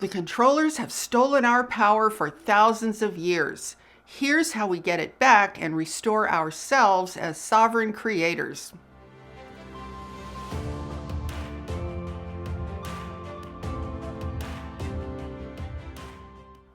The controllers have stolen our power for thousands of years. Here's how we get it back and restore ourselves as sovereign creators.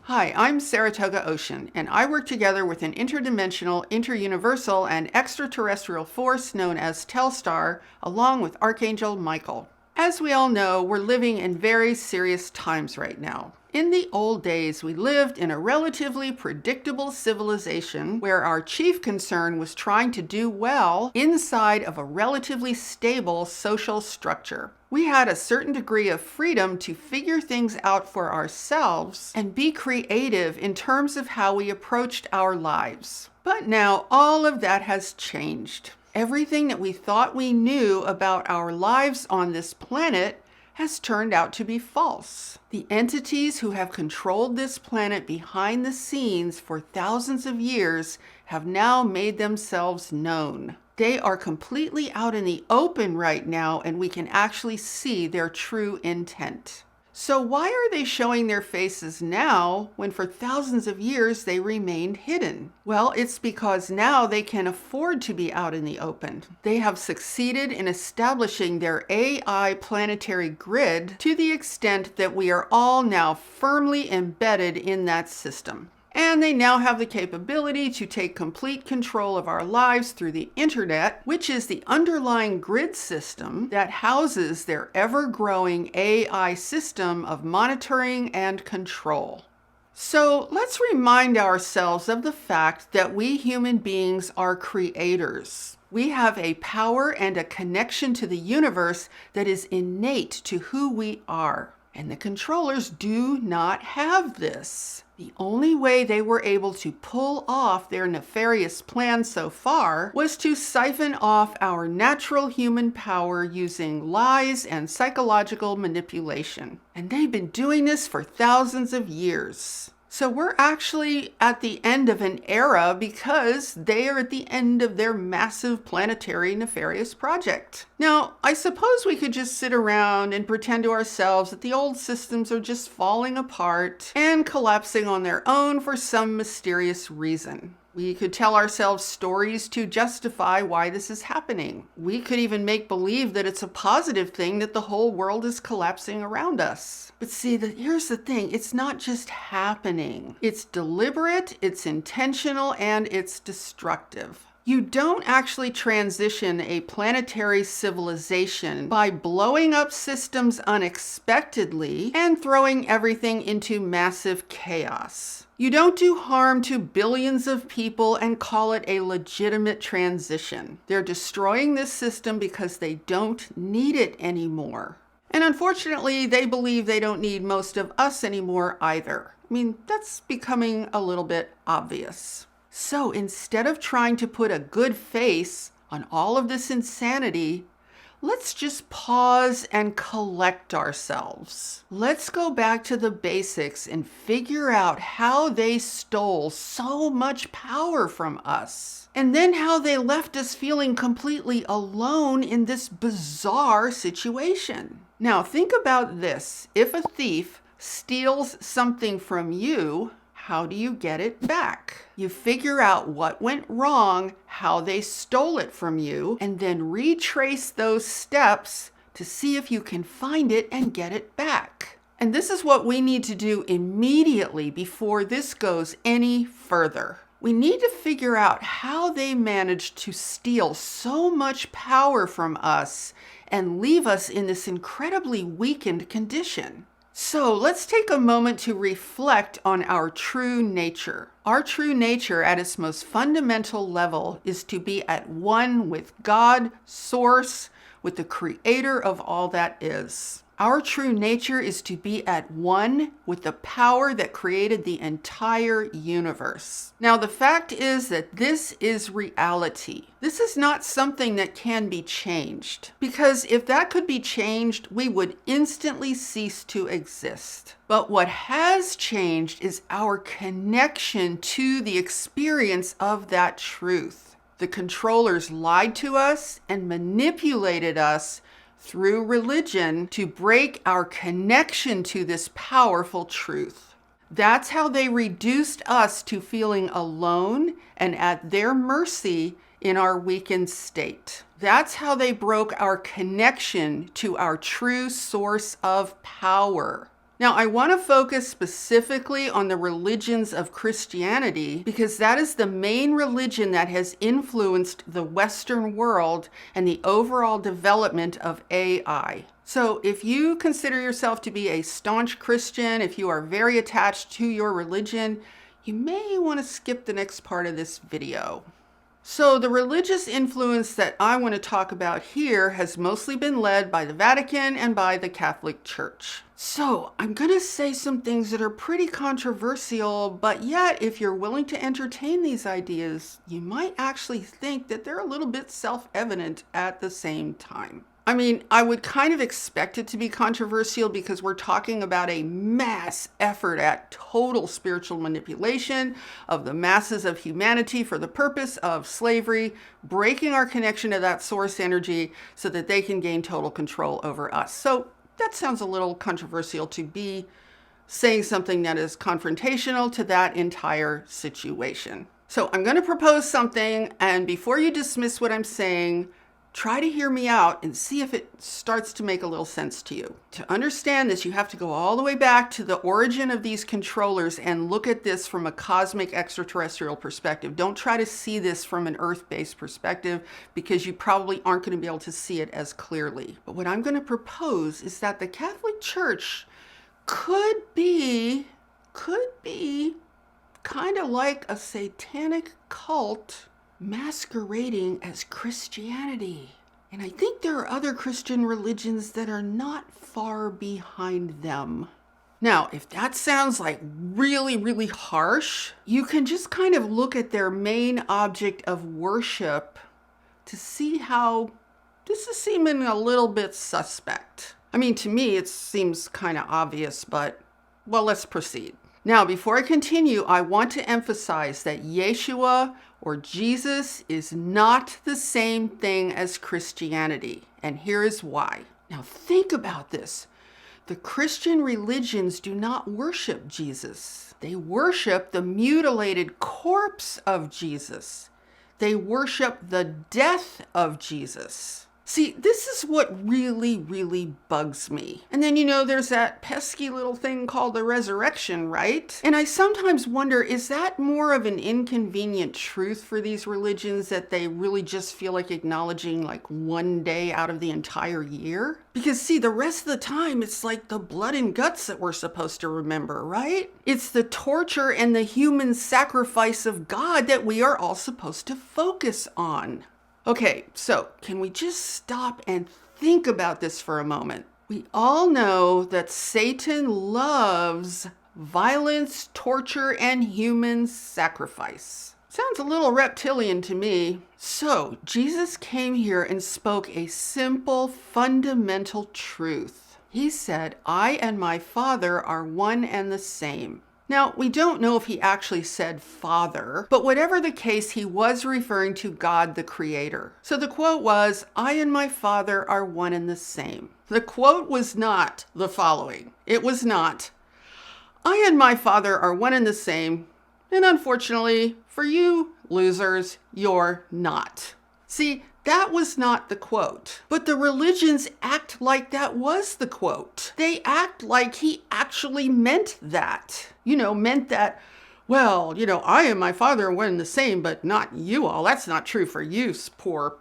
Hi, I'm Saratoga Ocean, and I work together with an interdimensional, interuniversal, and extraterrestrial force known as Telstar, along with Archangel Michael. As we all know, we're living in very serious times right now. In the old days, we lived in a relatively predictable civilization where our chief concern was trying to do well inside of a relatively stable social structure. We had a certain degree of freedom to figure things out for ourselves and be creative in terms of how we approached our lives. But now all of that has changed. Everything that we thought we knew about our lives on this planet has turned out to be false. The entities who have controlled this planet behind the scenes for thousands of years have now made themselves known. They are completely out in the open right now, and we can actually see their true intent. So why are they showing their faces now when for thousands of years they remained hidden? Well, it's because now they can afford to be out in the open. They have succeeded in establishing their AI planetary grid to the extent that we are all now firmly embedded in that system. And they now have the capability to take complete control of our lives through the internet, which is the underlying grid system that houses their ever-growing AI system of monitoring and control. So let's remind ourselves of the fact that we human beings are creators. We have a power and a connection to the universe that is innate to who we are. And the controllers do not have this. The only way they were able to pull off their nefarious plan so far was to siphon off our natural human power using lies and psychological manipulation. And they've been doing this for thousands of years. So we're actually at the end of an era because they are at the end of their massive planetary nefarious project. Now, I suppose we could just sit around and pretend to ourselves that the old systems are just falling apart and collapsing on their own for some mysterious reason. We could tell ourselves stories to justify why this is happening. We could even make believe that it's a positive thing that the whole world is collapsing around us. But see, here's the thing. It's not just happening. It's deliberate, it's intentional, and it's destructive. You don't actually transition a planetary civilization by blowing up systems unexpectedly and throwing everything into massive chaos. You don't do harm to billions of people and call it a legitimate transition. They're destroying this system because they don't need it anymore. And unfortunately, they believe they don't need most of us anymore either. I mean, that's becoming a little bit obvious. So instead of trying to put a good face on all of this insanity, let's just pause and collect ourselves. Let's go back to the basics and figure out how they stole so much power from us. And then how they left us feeling completely alone in this bizarre situation. Now think about this. If a thief steals something from you, how do you get it back? You figure out what went wrong, how they stole it from you, and then retrace those steps to see if you can find it and get it back. And this is what we need to do immediately before this goes any further. We need to figure out how they managed to steal so much power from us and leave us in this incredibly weakened condition. So let's take a moment to reflect on our true nature. Our true nature at its most fundamental level is to be at one with God, Source, with the creator of all that is. Our true nature is to be at one with the power that created the entire universe. Now, the fact is that this is reality. This is not something that can be changed, because if that could be changed, we would instantly cease to exist. But what has changed is our connection to the experience of that truth. The controllers lied to us and manipulated us through religion to break our connection to this powerful truth. That's how they reduced us to feeling alone and at their mercy in our weakened state. That's how they broke our connection to our true source of power. Now, I want to focus specifically on the religions of Christianity because that is the main religion that has influenced the Western world and the overall development of AI. So if you consider yourself to be a staunch Christian, if you are very attached to your religion, you may want to skip the next part of this video. So the religious influence that I want to talk about here has mostly been led by the Vatican and by the Catholic Church. So I'm going to say some things that are pretty controversial, but yet if you're willing to entertain these ideas, you might actually think that they're a little bit self-evident at the same time. I mean, I would kind of expect it to be controversial because we're talking about a mass effort at total spiritual manipulation of the masses of humanity for the purpose of slavery, breaking our connection to that source energy so that they can gain total control over us. So that sounds a little controversial to be saying something that is confrontational to that entire situation. So I'm going to propose something, and before you dismiss what I'm saying, try to hear me out and see if it starts to make a little sense to you. To understand this, you have to go all the way back to the origin of these controllers and look at this from a cosmic extraterrestrial perspective. Don't try to see this from an Earth-based perspective because you probably aren't going to be able to see it as clearly. But what I'm going to propose is that the Catholic Church could be kind of like a satanic cult masquerading as Christianity. And I think there are other Christian religions that are not far behind them. Now, if that sounds like really, really harsh, you can just kind of look at their main object of worship to see how this is seeming a little bit suspect. I mean, to me, it seems kind of obvious, but, well, let's proceed. Now, before I continue, I want to emphasize that Yeshua or Jesus is not the same thing as Christianity, and here is why. Now, think about this. The Christian religions do not worship Jesus. They worship the mutilated corpse of Jesus. They worship the death of Jesus. See, this is what really, really bugs me. And then, there's that pesky little thing called the resurrection, right? And I sometimes wonder, is that more of an inconvenient truth for these religions that they really just feel like acknowledging like one day out of the entire year? Because see, the rest of the time, it's like the blood and guts that we're supposed to remember, right? It's the torture and the human sacrifice of God that we are all supposed to focus on. Okay, so can we just stop and think about this for a moment? We all know that Satan loves violence, torture, and human sacrifice. Sounds a little reptilian to me. So Jesus came here and spoke a simple, fundamental truth. He said, "I and my Father are one and the same." Now, we don't know if he actually said Father, but whatever the case, he was referring to God the Creator. So the quote was, "I and my Father are one and the same." The quote was not the following. It was not, "I and my Father are one and the same, and unfortunately, for you losers, you're not." See, that was not the quote. But the religions act like that was the quote. They act like he actually meant that. Meant that, well, I and my Father are one and the same, but not you all. That's not true for you, poor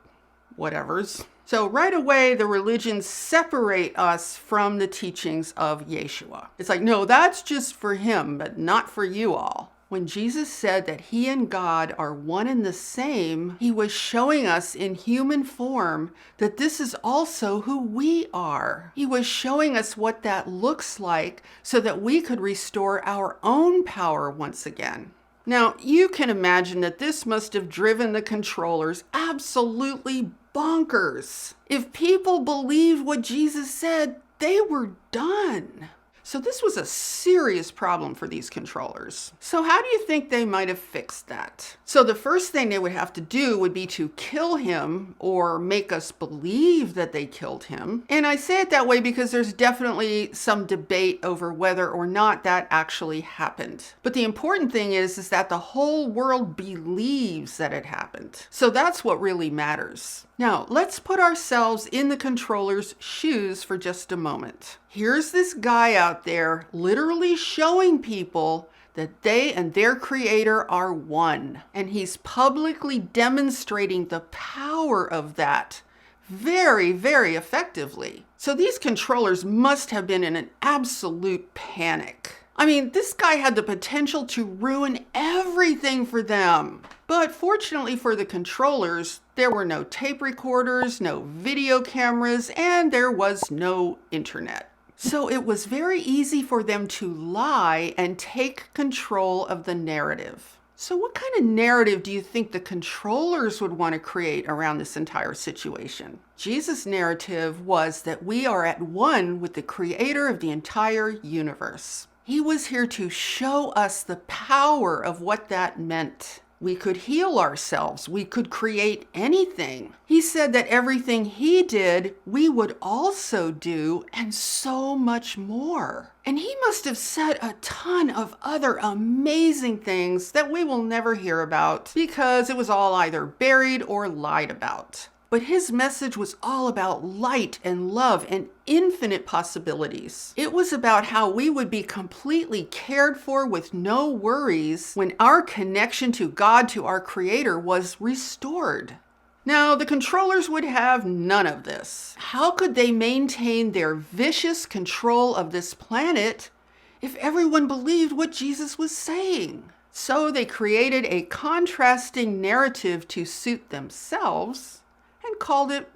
whatevers. So right away, the religions separate us from the teachings of Yeshua. It's like, no, that's just for him, but not for you all. When Jesus said that he and God are one and the same, he was showing us in human form that this is also who we are. He was showing us what that looks like so that we could restore our own power once again. Now, you can imagine that this must have driven the controllers absolutely bonkers. If people believed what Jesus said, they were done. So this was a serious problem for these controllers. So how do you think they might have fixed that? So the first thing they would have to do would be to kill him or make us believe that they killed him. And I say it that way because there's definitely some debate over whether or not that actually happened. But the important thing is that the whole world believes that it happened. So that's what really matters. Now, let's put ourselves in the controller's shoes for just a moment. Here's this guy out there literally showing people that they and their creator are one. And he's publicly demonstrating the power of that very, very effectively. So these controllers must have been in an absolute panic. I mean, this guy had the potential to ruin everything for them. But fortunately for the controllers, there were no tape recorders, no video cameras, and there was no internet. So it was very easy for them to lie and take control of the narrative. So what kind of narrative do you think the controllers would want to create around this entire situation? Jesus' narrative was that we are at one with the creator of the entire universe. He was here to show us the power of what that meant. We could heal ourselves. We could create anything. He said that everything he did, we would also do, and so much more. And he must have said a ton of other amazing things that we will never hear about because it was all either buried or lied about. But his message was all about light and love and infinite possibilities. It was about how we would be completely cared for with no worries when our connection to God, to our Creator, was restored. Now, the controllers would have none of this. How could they maintain their vicious control of this planet if everyone believed what Jesus was saying? So they created a contrasting narrative to suit themselves and called it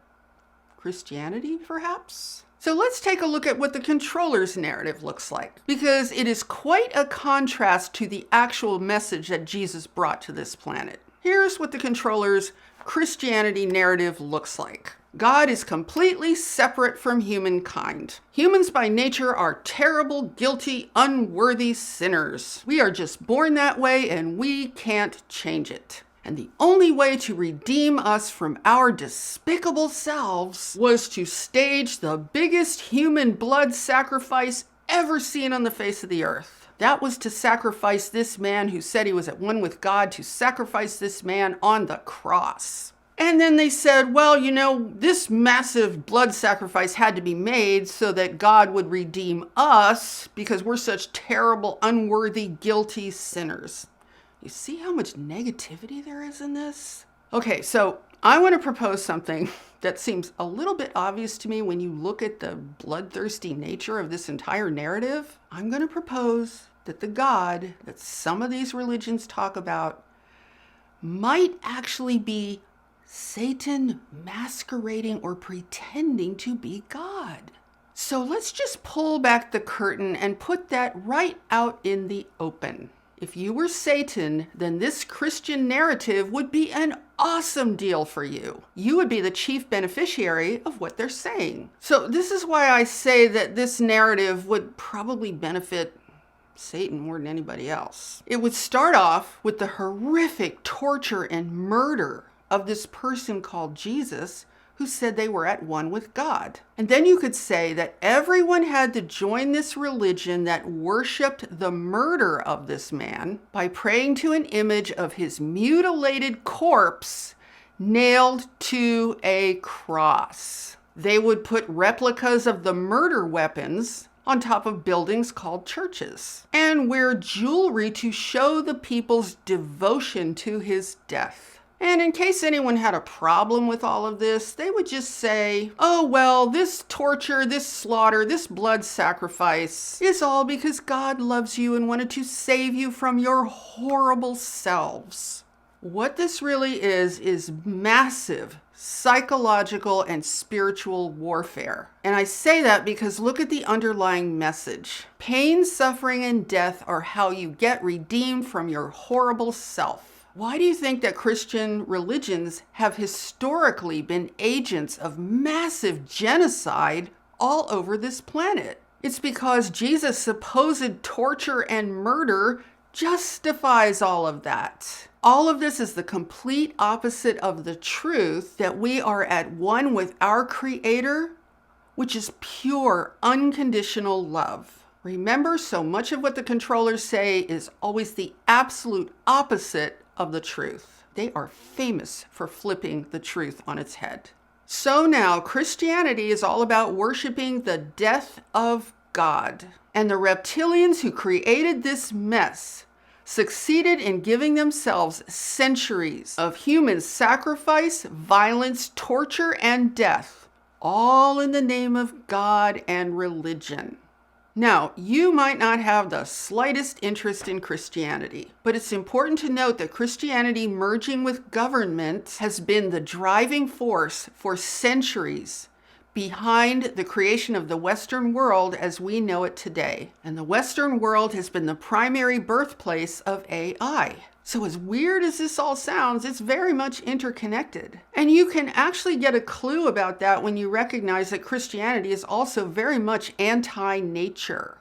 Christianity, perhaps? So let's take a look at what the controller's narrative looks like, because it is quite a contrast to the actual message that Jesus brought to this planet. Here's what the controller's Christianity narrative looks like. God is completely separate from humankind. Humans by nature are terrible, guilty, unworthy sinners. We are just born that way and we can't change it. And the only way to redeem us from our despicable selves was to stage the biggest human blood sacrifice ever seen on the face of the earth. That was to sacrifice this man who said he was at one with God, to sacrifice this man on the cross. And then they said, well, you know, this massive blood sacrifice had to be made so that God would redeem us because we're such terrible, unworthy, guilty sinners. You see how much negativity there is in this? Okay, so I want to propose something that seems a little bit obvious to me when you look at the bloodthirsty nature of this entire narrative. I'm going to propose that the God that some of these religions talk about might actually be Satan masquerading or pretending to be God. So let's just pull back the curtain and put that right out in the open. If you were Satan, then this Christian narrative would be an awesome deal for you. You would be the chief beneficiary of what they're saying. So this is why I say that this narrative would probably benefit Satan more than anybody else. It would start off with the horrific torture and murder of this person called Jesus, who said they were at one with God. And then you could say that everyone had to join this religion that worshiped the murder of this man by praying to an image of his mutilated corpse nailed to a cross. They would put replicas of the murder weapons on top of buildings called churches and wear jewelry to show the people's devotion to his death. And in case anyone had a problem with all of this, they would just say, oh, well, this torture, this slaughter, this blood sacrifice is all because God loves you and wanted to save you from your horrible selves. What this really is massive psychological and spiritual warfare. And I say that because look at the underlying message. Pain, suffering, and death are how you get redeemed from your horrible self. Why do you think that Christian religions have historically been agents of massive genocide all over this planet? It's because Jesus' supposed torture and murder justifies all of that. All of this is the complete opposite of the truth that we are at one with our Creator, which is pure, unconditional love. Remember, so much of what the controllers say is always the absolute opposite of the truth. They are famous for flipping the truth on its head. So now, Christianity is all about worshiping the death of God. And the reptilians who created this mess succeeded in giving themselves centuries of human sacrifice, violence, torture, and death, all in the name of God and religion. Now, you might not have the slightest interest in Christianity, but it's important to note that Christianity merging with government has been the driving force for centuries behind the creation of the Western world as we know it today. And the Western world has been the primary birthplace of AI. So as weird as this all sounds, it's very much interconnected. And you can actually get a clue about that when you recognize that Christianity is also very much anti-nature.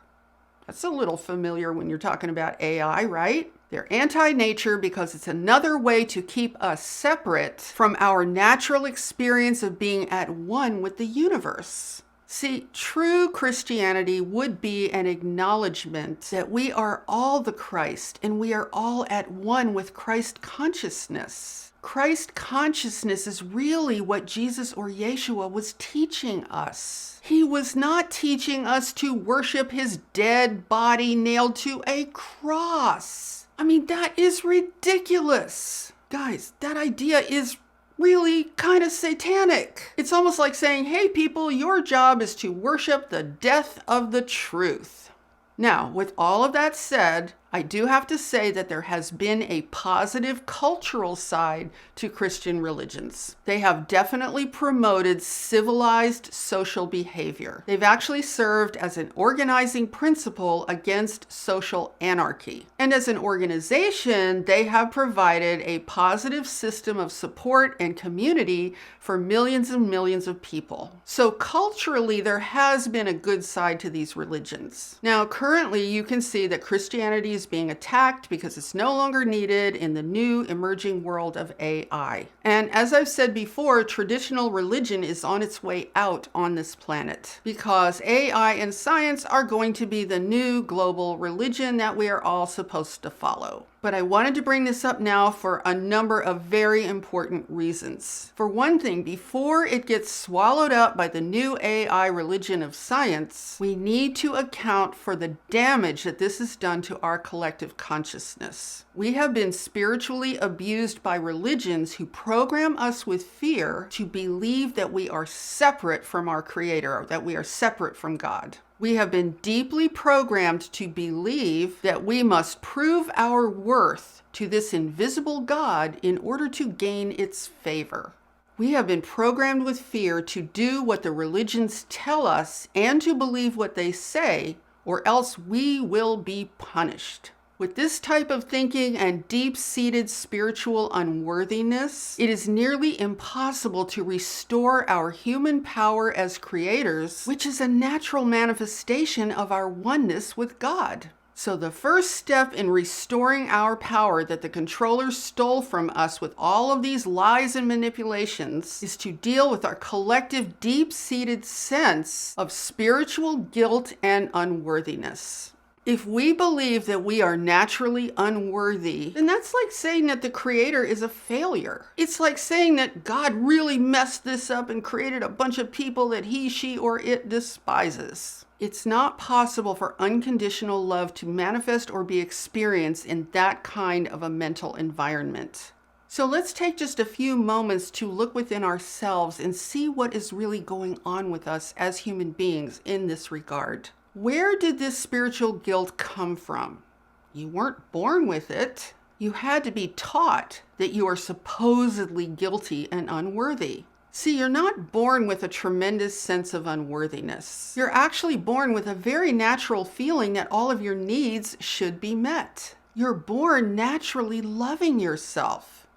That's a little familiar when you're talking about AI, right? They're anti-nature because it's another way to keep us separate from our natural experience of being at one with the universe. See, true Christianity would be an acknowledgement that we are all the Christ and we are all at one with Christ consciousness. Christ consciousness is really what Jesus or Yeshua was teaching us. He was not teaching us to worship his dead body nailed to a cross. I mean, that is ridiculous. Guys, that idea is really kind of satanic. It's almost like saying, hey people, your job is to worship the death of the truth. Now, with all of that said, I do have to say that there has been a positive cultural side to Christian religions. They have definitely promoted civilized social behavior. They've actually served as an organizing principle against social anarchy. And as an organization, they have provided a positive system of support and community for millions and millions of people. So culturally, there has been a good side to these religions. Now, currently, you can see that Christianity is being attacked because it's no longer needed in the new emerging world of AI. And as I've said before, traditional religion is on its way out on this planet because AI and science are going to be the new global religion that we are all supposed to follow. But I wanted to bring this up now for a number of very important reasons. For one thing, before it gets swallowed up by the new AI religion of science, we need to account for the damage that this has done to our collective consciousness. We have been spiritually abused by religions who program us with fear to believe that we are separate from our Creator, that we are separate from God. We have been deeply programmed to believe that we must prove our worth to this invisible God in order to gain its favor. We have been programmed with fear to do what the religions tell us and to believe what they say, or else we will be punished. With this type of thinking and deep-seated spiritual unworthiness, it is nearly impossible to restore our human power as creators, which is a natural manifestation of our oneness with God. So the first step in restoring our power that the controllers stole from us with all of these lies and manipulations is to deal with our collective deep-seated sense of spiritual guilt and unworthiness. If we believe that we are naturally unworthy, then that's like saying that the Creator is a failure. It's like saying that God really messed this up and created a bunch of people that he, she, or it despises. It's not possible for unconditional love to manifest or be experienced in that kind of a mental environment. So let's take just a few moments to look within ourselves and see what is really going on with us as human beings in this regard. Where did this spiritual guilt come from? You weren't born with it. You had to be taught that you are supposedly guilty and unworthy. See, you're not born with a tremendous sense of unworthiness. You're actually born with a very natural feeling that all of your needs should be met. You're born naturally loving yourself.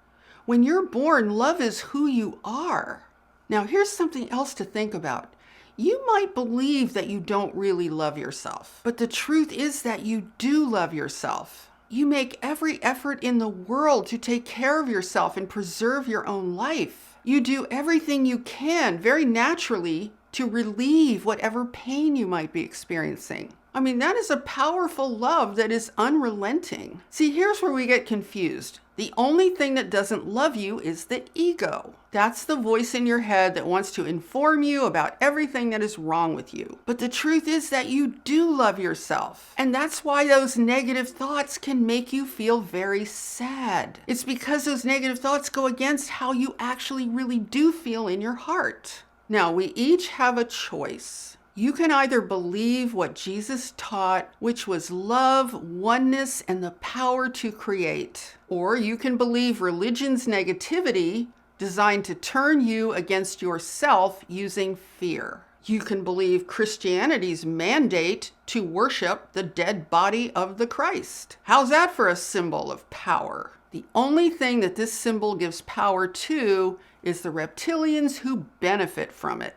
When you're born, love is who you are. Now, here's something else to think about. You might believe that you don't really love yourself, but the truth is that you do love yourself. You make every effort in the world to take care of yourself and preserve your own life. You do everything you can, very naturally, to relieve whatever pain you might be experiencing. I mean, that is a powerful love that is unrelenting. See, here's where we get confused. The only thing that doesn't love you is the ego. That's the voice in your head that wants to inform you about everything that is wrong with you. But the truth is that you do love yourself. And that's why those negative thoughts can make you feel very sad. It's because those negative thoughts go against how you actually really do feel in your heart. Now, we each have a choice. You can either believe what Jesus taught, which was love, oneness, and the power to create, or you can believe religion's negativity designed to turn you against yourself using fear. You can believe Christianity's mandate to worship the dead body of the Christ. How's that for a symbol of power? The only thing that this symbol gives power to is the reptilians who benefit from it.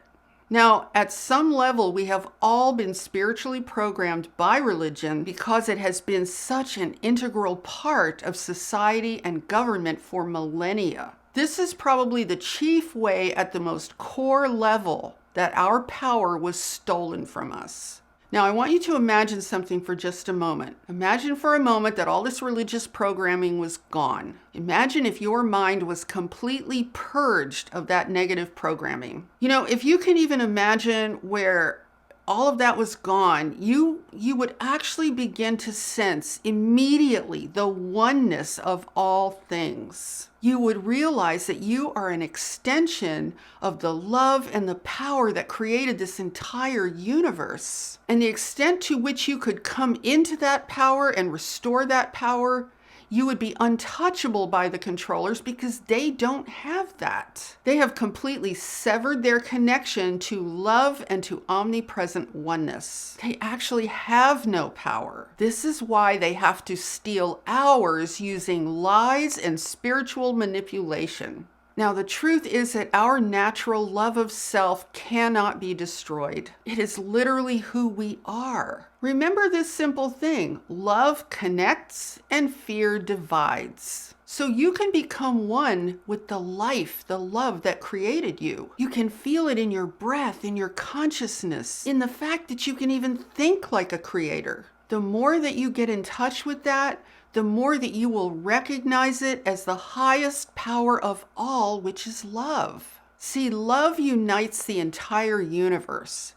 Now, at some level, we have all been spiritually programmed by religion because it has been such an integral part of society and government for millennia. This is probably the chief way at the most core level that our power was stolen from us. Now, I want you to imagine something for just a moment. Imagine for a moment that all this religious programming was gone. Imagine if your mind was completely purged of that negative programming. You know, if you can even imagine where all of that was gone, you would actually begin to sense immediately the oneness of all things. You would realize that you are an extension of the love and the power that created this entire universe. And the extent to which you could come into that power and restore that power, you would be untouchable by the controllers because they don't have that. They have completely severed their connection to love and to omnipresent oneness. They actually have no power. This is why they have to steal ours using lies and spiritual manipulation. Now, the truth is that our natural love of self cannot be destroyed. It is literally who we are. Remember this simple thing: love connects and fear divides. So you can become one with the life, the love that created you. You can feel it in your breath, in your consciousness, in the fact that you can even think like a creator. The more that you get in touch with that, the more that you will recognize it as the highest power of all, which is love. See, love unites the entire universe.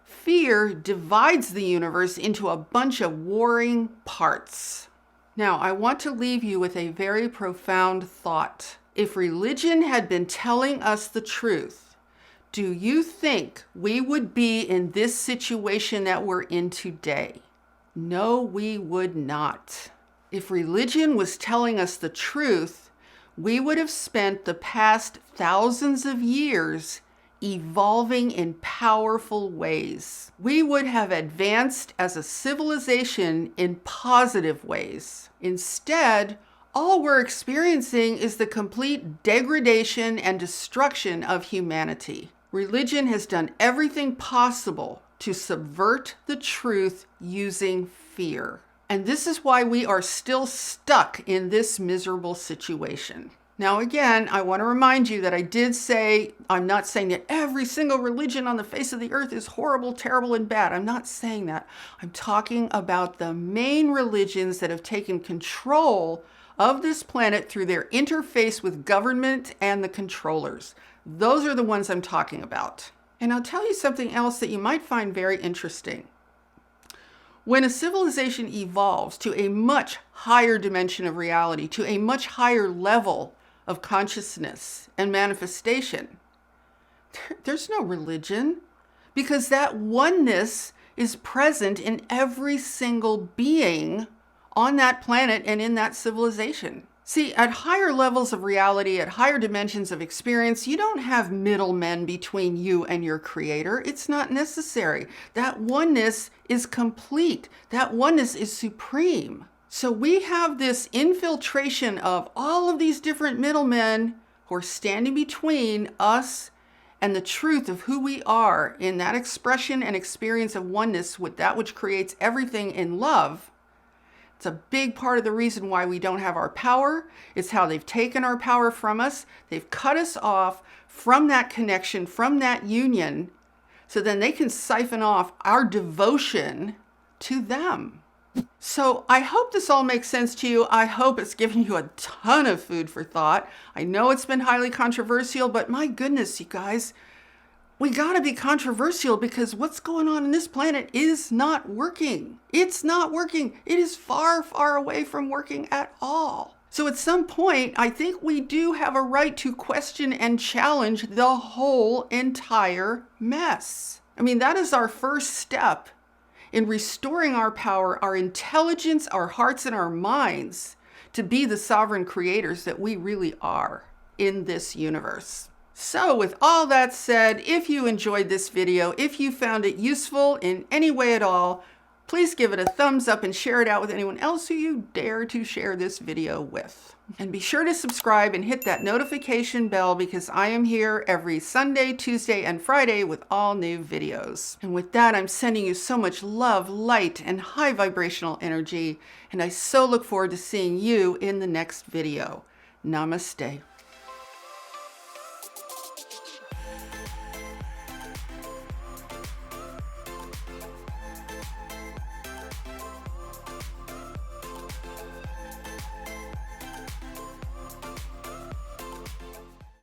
Fear divides the universe into a bunch of warring parts. Now, I want to leave you with a very profound thought. If religion had been telling us the truth, do you think we would be in this situation that we're in today? No, we would not. If religion was telling us the truth, we would have spent the past thousands of years evolving in powerful ways. We would have advanced as a civilization in positive ways. Instead, all we're experiencing is the complete degradation and destruction of humanity. Religion has done everything possible to subvert the truth using fear. And this is why we are still stuck in this miserable situation. Now, again, I want to remind you that I did say, I'm not saying that every single religion on the face of the earth is horrible, terrible, and bad. I'm not saying that. I'm talking about the main religions that have taken control of this planet through their interface with government and the controllers. Those are the ones I'm talking about. And I'll tell you something else that you might find very interesting. When a civilization evolves to a much higher dimension of reality, to a much higher level of consciousness and manifestation, there's no religion, because that oneness is present in every single being on that planet and in that civilization. See, at higher levels of reality, at higher dimensions of experience, you don't have middlemen between you and your creator. It's not necessary. That oneness is complete. That oneness is supreme. So we have this infiltration of all of these different middlemen who are standing between us and the truth of who we are in that expression and experience of oneness with that which creates everything in love, it's a big part of the reason why we don't have our power. It's how they've taken our power from us. They've cut us off from that connection, from that union, so then they can siphon off our devotion to them. So I hope this all makes sense to you. I hope it's given you a ton of food for thought. I know it's been highly controversial, but my goodness, you guys, we gotta be controversial because what's going on in this planet is not working. It's not working. It is far, far away from working at all. So at some point, I think we do have a right to question and challenge the whole entire mess. I mean, that is our first step in restoring our power, our intelligence, our hearts, and our minds to be the sovereign creators that we really are in this universe. So with all that said, if you enjoyed this video, if you found it useful in any way at all, please give it a thumbs up and share it out with anyone else who you dare to share this video with. And be sure to subscribe and hit that notification bell because I am here every Sunday, Tuesday, and Friday with all new videos. And with that, I'm sending you so much love, light, and high vibrational energy. And I so look forward to seeing you in the next video. Namaste.